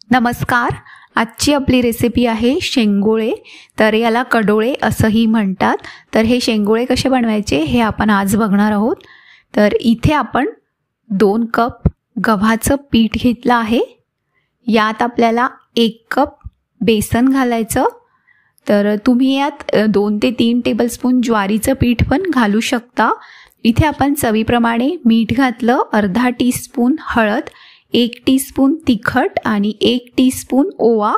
नमस्कार. आजची आपली रेसिपी आहे शेंगोळे. तर याला कडोळे असंही म्हणतात. तर हे शेंगोळे कसे बनवायचे हे आपण आज बघणार आहोत. तर इथे आपण 2 कप गव्हाचं पीठ घेतलं आहे. यात आपल्याला 1 कप बेसन घालायचं. तर तुम्ही यात 2 ते 3 टेबलस्पून ज्वारीचं पीठ पण घालू शकता. इथे आपण चवीप्रमाणे मीठ घातलं, अर्धा टीस्पून हळद, 1 टीस्पून तिखट आणि 1 टीस्पून ओवा,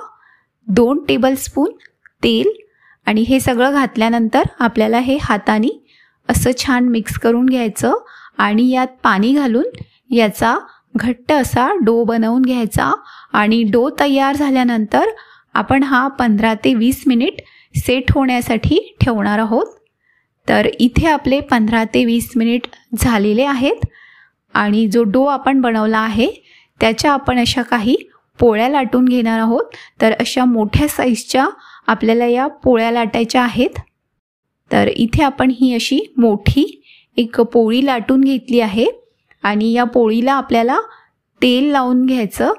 2 टेबलस्पून तेल आणि हे सगळं घातल्यानंतर आपल्याला हे हाताने असं छान मिक्स करून घ्यायचं आणि यात पाणी घालून याचा घट्ट असा डो बनवून घ्यायचा. आणि डो तयार झाल्यानंतर आपण हा 15 ते 20 मिनिट सेट होण्यासाठी ठेवणार आहोत. तर इथे आपले 15 ते 20 मिनिट झालेले आहेत आणि जो डो आपण बनवला आहे त्याच्या आपण अशा काही पोळ्या लाटून घेणार आहोत. तर अशा मोठ्या साईजच्या आपल्याला या पोळ्या लाटायच्या आहेत. तर इथे आपण ही अशी मोठी एक पोळी लाटून घेतली आहे आणि या पोळीला आपल्याला तेल लावून घ्यायचं.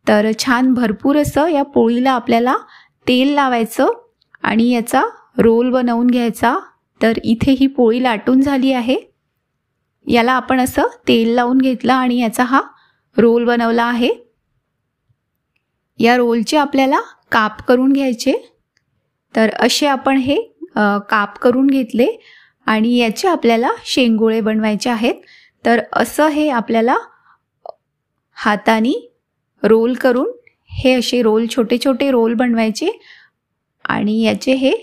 तर छान भरपूर असं या पोळीला आपल्याला तेल लावायचं आणि याचा रोल बनवून घ्यायचा. तर इथे ही पोळी लाटून झाली आहे. याला आपण असं तेल लावून घेतलं आणि याचा हा रोल बनवला आहे. या रोलचे आपल्याला काप करून घ्यायचे. तर असे आपण हे काप करून घेतले आणि याचे आपल्याला शेंगोळे बनवायचे आहेत. तर असं हे आपल्याला हाताने रोल करून हे असे रोल छोटे छोटे रोल बनवायचे आणि याचे हे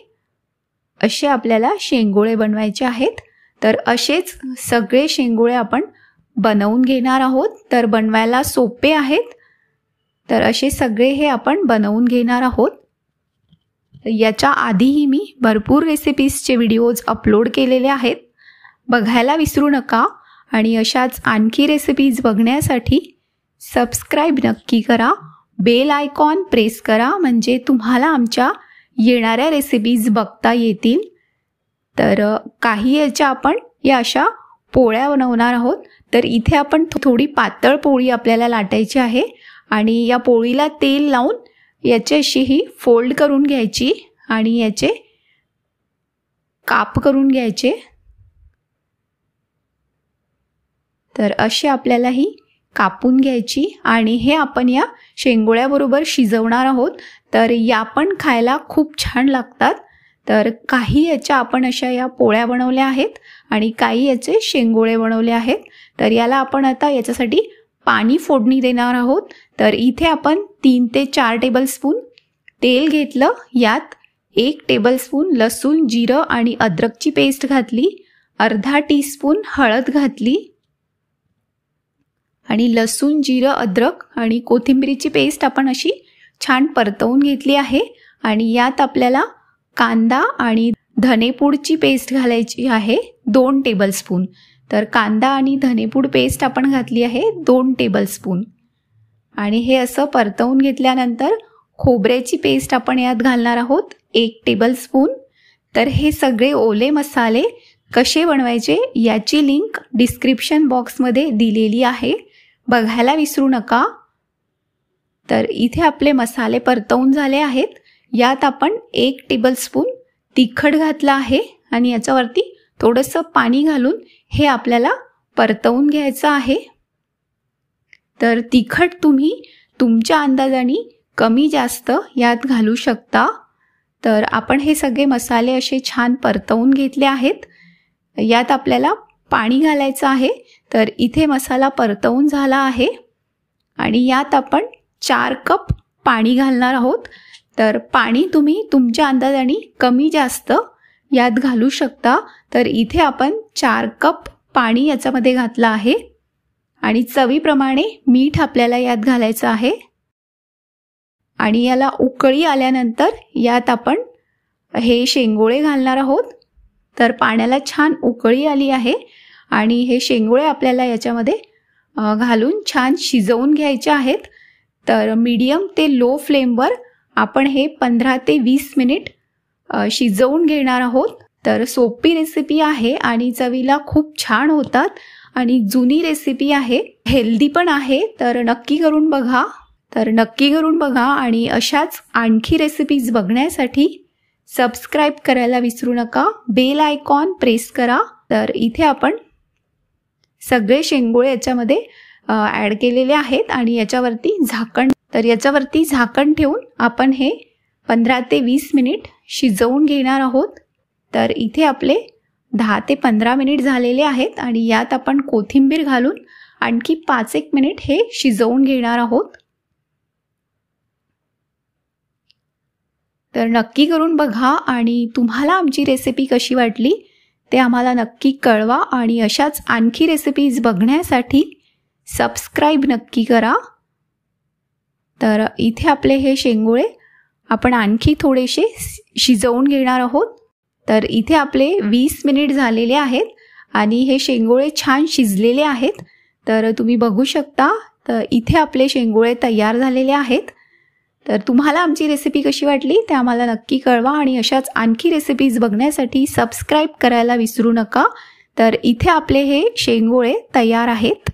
असे आपल्याला शेंगोळे बनवायचे आहेत. तर असेच सगळे शेंगोळे आपण बनवून घेणार आहोत. तर बनवायला सोपे आहेत. तर असे सगळे हे आपण बनवून घेणार आहोत. याच्या आधीही मी भरपूर रेसिपीजचे व्हिडिओज अपलोड केलेले आहेत, बघायला विसरू नका. आणि अशाच आणखी रेसिपीज बघण्यासाठी सबस्क्राईब नक्की करा, बेल आयकॉन प्रेस करा, म्हणजे तुम्हाला आमच्या येणाऱ्या रेसिपीज बघता येतील. तर काही याच्या आपण या अशा पोळ्या बनवणार आहोत. तर इथे आपण थोडी पातळ पोळी आपल्याला लाटायची आहे आणि या पोळीला तेल लावून याची अशी ही फोल्ड करून घ्यायची आणि याचे काप करून घ्यायचे. तर अशी आपल्याला ही कापून घ्यायची आणि हे आपण या शेंगोळ्याबरोबर शिजवणार आहोत. तर या पण खायला खूप छान लागतात. तर काही याच्या आपण अशा या पोळ्या बनवल्या आहेत आणि काही याचे शेंगोळे बनवले आहेत. तर याला आपण आता याच्यासाठी पाणी फोडणी देणार आहोत. तर इथे आपण 3 ते 4 टेबलस्पून तेल घेतलं. यात 1 टेबलस्पून लसूण, जिरं आणि अद्रकची पेस्ट घातली, अर्धा टीस्पून हळद घातली आणि लसूण, जिरं, अद्रक आणि कोथिंबीरीची पेस्ट आपण अशी छान परतवून घेतली आहे. आणि यात आपल्याला कांदा आणि धनेपूडची पेस्ट घालायची आहे 2 टेबलस्पून. तर कांदा आणि धनेपूड पेस्ट आपण घातली आहे 2 टेबलस्पून. आणि हे असं परतवून घेतल्यानंतर खोबऱ्याची पेस्ट आपण यात घालणार आहोत 1 टेबलस्पून. तर हे सगळे ओले मसाले कसे बनवायचे याची लिंक डिस्क्रिप्शन बॉक्समध्ये दिलेली आहे, बघायला विसरू नका. तर इथे आपले मसाले परतवून झाले आहेत. यात आपण 1 टेबलस्पून तिखट घातलं आहे आणि याच्यावरती थोडंसं पाणी घालून हे आपल्याला परतवून घ्यायचं आहे. तर तिखट तुम्ही तुमच्या अंदाजाने कमी जास्त यात घालू शकता. तर आपण हे सगळे मसाले असे छान परतवून घेतले आहेत. यात आपल्याला पाणी घालायचं आहे. तर इथे मसाला परतवून झाला आहे आणि यात आपण 4 कप पाणी घालणार आहोत. तर पाणी तुम्ही तुमच्या अंदाजाने कमी जास्त यात घालू शकता. तर इथे आपण 4 कप पाणी याच्यामध्ये घातलं आहे आणि चवीप्रमाणे मीठ आपल्याला यात घालायचं आहे. आणि याला उकळी आल्यानंतर यात आपण हे शेंगोळे घालणार आहोत. तर पाण्याला छान उकळी आली आहे आणि हे शेंगोळे आपल्याला याच्यामध्ये घालून छान शिजवून घ्यायचे आहेत. तर मीडियम ते लो फ्लेमवर आपण हे 15 ते 20 मिनिट शिजवून घेणार आहोत. तर सोपी रेसिपी आहे आणि चवीला खूप छान होतात आणि जुनी रेसिपी आहे, हेल्दी पण आहे. तर नक्की करून बघा. तर नक्की करून बघा आणि अशाच आणखी रेसिपीज बघण्यासाठी सबस्क्राईब करायला विसरू नका. बेल आयकॉन प्रेस करा. तर इथे आपण सगळे शेंगोळे याच्यामध्ये ॲड केलेले आहेत आणि याच्यावरती झाकण ठेवून आपण हे 15 ते 20 मिनिट शिजवून घेणार आहोत. तर इथे आपले 10 ते 15 मिनिट झालेले आहेत आणि यात आपण कोथिंबीर घालून आणखी 5-1 मिनिट हे शिजवून घेणार आहोत. तर नक्की करून बघा आणि तुम्हाला आमची रेसिपी कशी वाटली ते आम्हाला नक्की कळवा आणि अशाच आणखी रेसिपीज बघण्यासाठी सबस्क्राईब नक्की करा. तर इथे आपले हे शेंगोळे आपण आणखी थोडेसे शिजवून घेणार आहोत. तर इथे आपले 20 मिनिट झालेले आहेत आणि हे शेंगोळे छान शिजलेले आहेत. तर तुम्ही बघू शकता. तर इथे आपले शेंगोळे तयार झालेले आहेत. तर तुम्हाला आमची रेसिपी कशी वाटली ते आम्हाला नक्की कळवा आणि अशाच आणखी रेसिपीज बघण्यासाठी सबस्क्राईब करायला विसरू नका. तर इथे आपले हे शेंगोळे तयार आहेत.